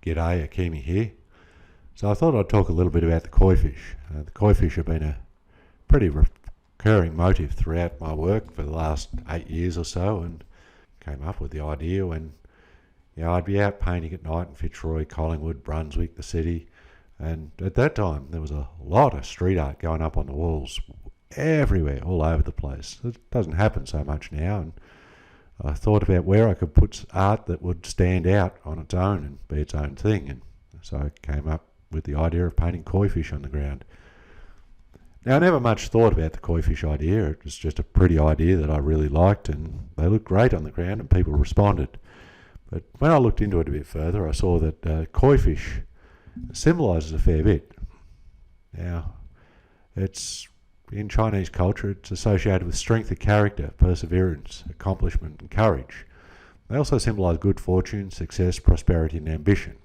G'day, Akimi here. So I thought I'd talk a little bit about the koi fish. The koi fish have been a pretty recurring motif throughout my work for the last 8 years or so, and came up with the idea when I'd be out painting at night in Fitzroy, Collingwood, Brunswick, the city, and at that time there was a lot of street art going up on the walls everywhere, all over the place. It doesn't happen so much now, and I thought about where I could put art that would stand out on its own and be its own thing, and so I came up with the idea of painting koi fish on the ground. Now, I never much thought about the koi fish idea. It was just a pretty idea that I really liked, and they looked great on the ground and people responded. But when I looked into it a bit further, I saw that koi fish symbolises a fair bit. Now, in Chinese culture, it's associated with strength of character, perseverance, accomplishment and courage. They also symbolise good fortune, success, prosperity and ambition.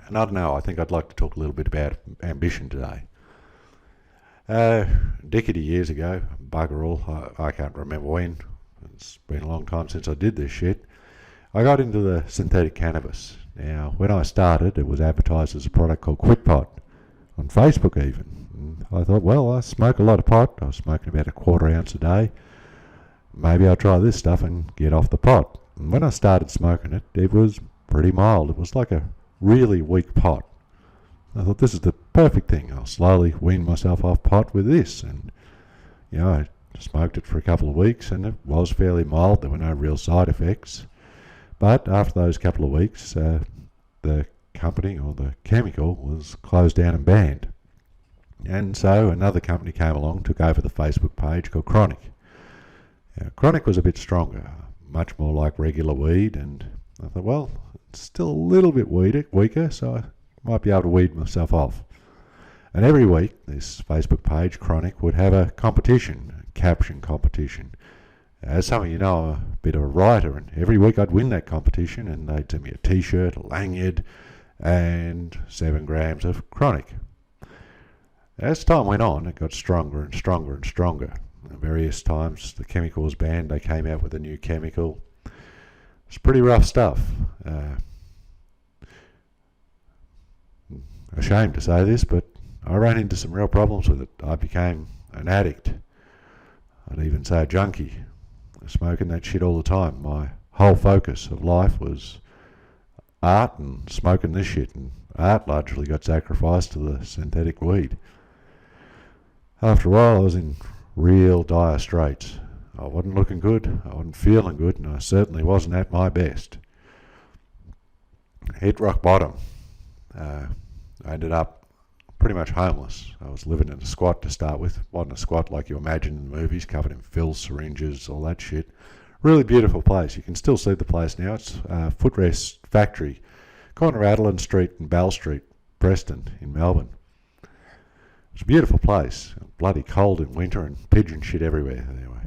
And I don't know, I think I'd like to talk a little bit about ambition today. A decade of years ago, bugger all, I can't remember when, it's been a long time since I did this shit, I got into the synthetic cannabis. Now, when I started, it was advertised as a product called Quit Pot, on Facebook even. And I thought, well, I smoke a lot of pot, I was smoking about a quarter ounce a day, maybe I'll try this stuff and get off the pot. And when I started smoking it, it was pretty mild. It was like a really weak pot. I thought, this is the perfect thing. I'll slowly wean myself off pot with this. And, I smoked it for a couple of weeks and it was fairly mild. There were no real side effects. But after those couple of weeks, the company or the chemical was closed down and banned. And so another company came along, took over the Facebook page called Chronic. Chronic was a bit stronger, much more like regular weed, and I thought, well, it's still a little bit weaker, so I might be able to weed myself off. And every week, this Facebook page, Chronic, would have a competition, a caption competition. As some of you know, I'm a bit of a writer, and every week I'd win that competition, and they'd send me a t-shirt, a lanyard, and 7 grams of Chronic. As time went on, it got stronger and stronger and stronger. At various times, the chemical was banned, they came out with a new chemical. It's pretty rough stuff. Ashamed to say this, but I ran into some real problems with it. I became an addict. I'd even say a junkie. Smoking that shit all the time. My whole focus of life was art and smoking this shit, and art largely got sacrificed to the synthetic weed. After a while, I was in real dire straits. I wasn't looking good, I wasn't feeling good, and I certainly wasn't at my best. Hit rock bottom. I ended up pretty much homeless. I was living in a squat to start with. Wasn't a squat like you imagine in the movies, covered in filth, syringes, all that shit. Really beautiful place. You can still see the place now. It's a footrest factory, corner Adeline Street and Bell Street, Preston in Melbourne. It's a beautiful place. Bloody cold in winter and pigeon shit everywhere. Anyway,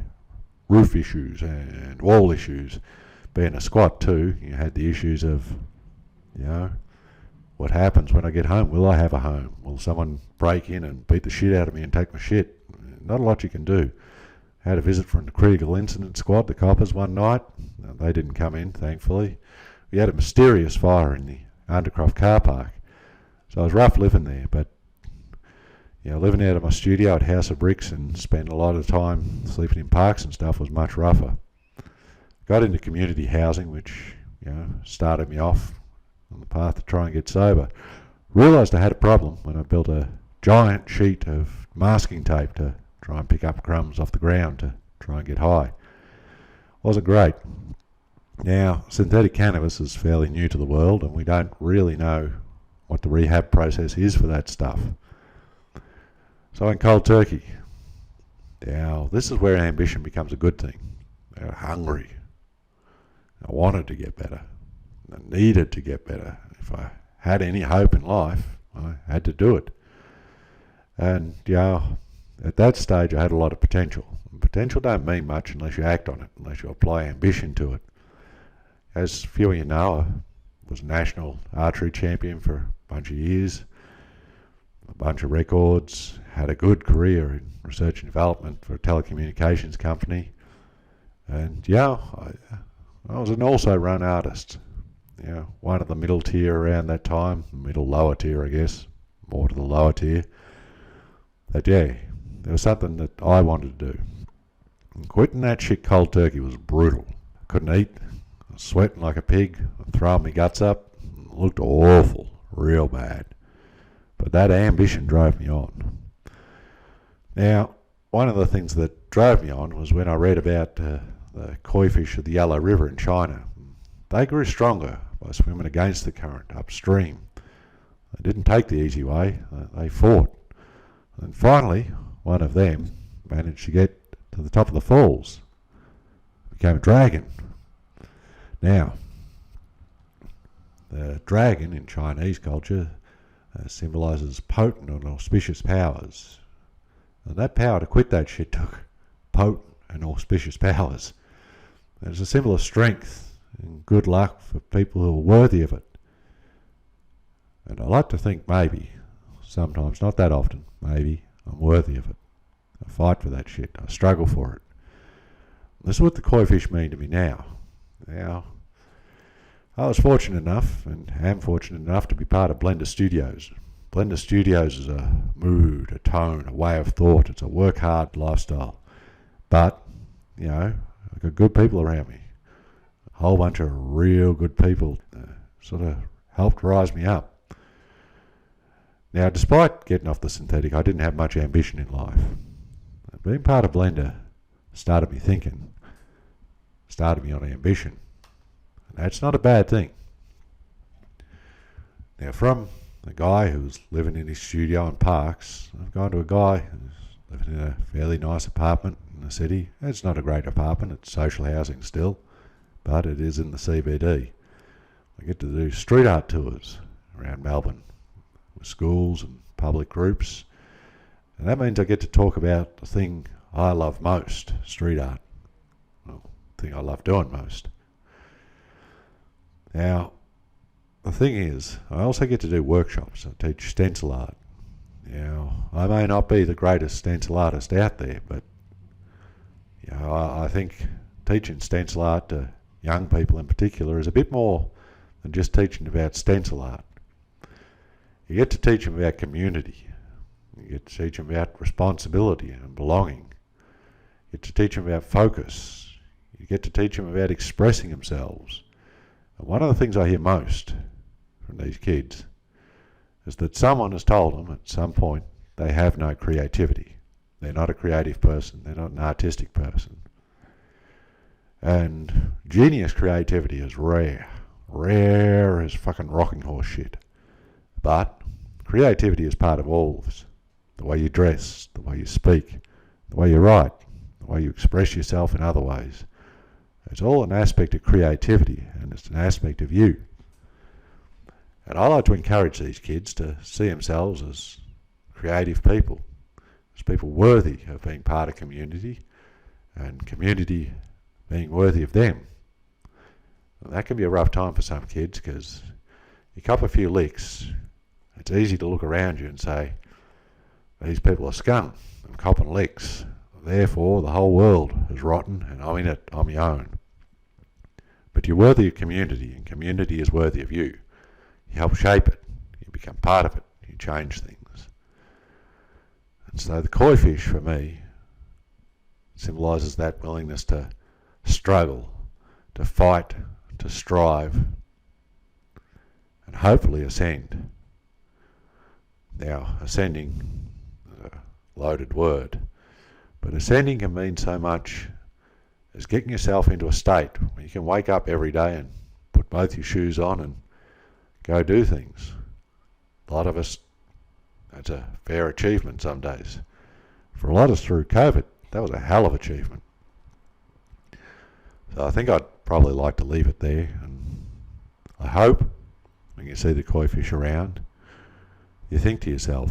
roof issues and wall issues. Being a squat too, you had the issues of, what happens when I get home? Will I have a home? Will someone break in and beat the shit out of me and take my shit? Not a lot you can do. Had a visit from the critical incident squad, the coppers, one night. They didn't come in, thankfully. We had a mysterious fire in the Undercroft car park. So it was rough living there, but living out of my studio at House of Bricks and spending a lot of time sleeping in parks and stuff was much rougher. Got into community housing, which, started me off on the path to try and get sober. Realised I had a problem when I built a giant sheet of masking tape to try and pick up crumbs off the ground to try and get high. Wasn't great. Now, synthetic cannabis is fairly new to the world and we don't really know what the rehab process is for that stuff. So I went cold turkey. Now, this is where ambition becomes a good thing. I was hungry. I wanted to get better. I needed to get better. If I had any hope in life, I had to do it. And, at that stage I had a lot of potential. And potential don't mean much unless you act on it, unless you apply ambition to it. As few of you know, I was a national archery champion for a bunch of years, a bunch of records, had a good career in research and development for a telecommunications company. And I was an also-run artist. one of the middle tier around that time, middle lower tier I guess, more to the lower tier. But there was something that I wanted to do. And quitting that shit cold turkey was brutal. I couldn't eat, I was sweating like a pig, throwing my guts up, it looked awful, real bad. But that ambition drove me on. Now, one of the things that drove me on was when I read about the koi fish of the Yellow River in China. They grew stronger by swimming against the current upstream. They didn't take the easy way, they fought. And finally, one of them managed to get to the top of the falls, became a dragon. Now, the dragon in Chinese culture symbolises potent and auspicious powers. And that power to quit that shit took potent and auspicious powers. And it's a symbol of strength and good luck for people who are worthy of it. And I like to think maybe, sometimes, not that often, maybe I'm worthy of it. I fight for that shit. I struggle for it. This is what the koi fish mean to me now. Now, I was fortunate enough, and am fortunate enough, to be part of Blender Studios. Blender Studios is a mood, a tone, a way of thought. It's a work hard lifestyle. But, I've got good people around me. A whole bunch of real good people sort of helped rise me up. Now, despite getting off the synthetic, I didn't have much ambition in life. Being part of Blender started me thinking, started me on ambition. And that's not a bad thing. Now, from a guy who's living in his studio in Parks, I've gone to a guy who's living in a fairly nice apartment in the city. It's not a great apartment, it's social housing still, but it is in the CBD. I get to do street art tours around Melbourne with schools and public groups. And that means I get to talk about the thing I love most, street art. Well, the thing I love doing most. Now, the thing is, I also get to do workshops. I teach stencil art. Now, I may not be the greatest stencil artist out there, but I think teaching stencil art to young people in particular is a bit more than just teaching about stencil art. You get to teach them about community. You get to teach them about responsibility and belonging. You get to teach them about focus. You get to teach them about expressing themselves. And one of the things I hear most from these kids is that someone has told them at some point they have no creativity. They're not a creative person. They're not an artistic person. And genius creativity is rare. Rare as fucking rocking horse shit. But creativity is part of all of us. The way you dress, the way you speak, the way you write, the way you express yourself in other ways. It's all an aspect of creativity, and it's an aspect of you. And I like to encourage these kids to see themselves as creative people, as people worthy of being part of community, and community being worthy of them. And that can be a rough time for some kids, because you cop a few licks, it's easy to look around you and say, these people are scum, I'm copping licks, therefore the whole world is rotten and I'm in it on my own. But you're worthy of community, and community is worthy of you. You help shape it, you become part of it, you change things. And so the koi fish for me symbolises that willingness to struggle, to fight, to strive, and hopefully ascend. Now, ascending is a loaded word, but ascending can mean so much as getting yourself into a state where you can wake up every day and put both your shoes on and go do things. A lot of us, that's a fair achievement some days. For a lot of us through COVID, that was a hell of achievement. So I think I'd probably like to leave it there, and I hope when you see the koi fish around, you think to yourself,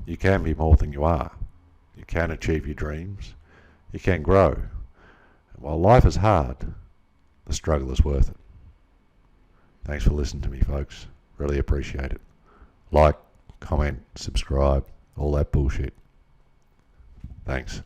you can be more than you are. You can achieve your dreams. You can grow. And while life is hard, the struggle is worth it. Thanks for listening to me, folks. Really appreciate it. Like, comment, subscribe, all that bullshit. Thanks.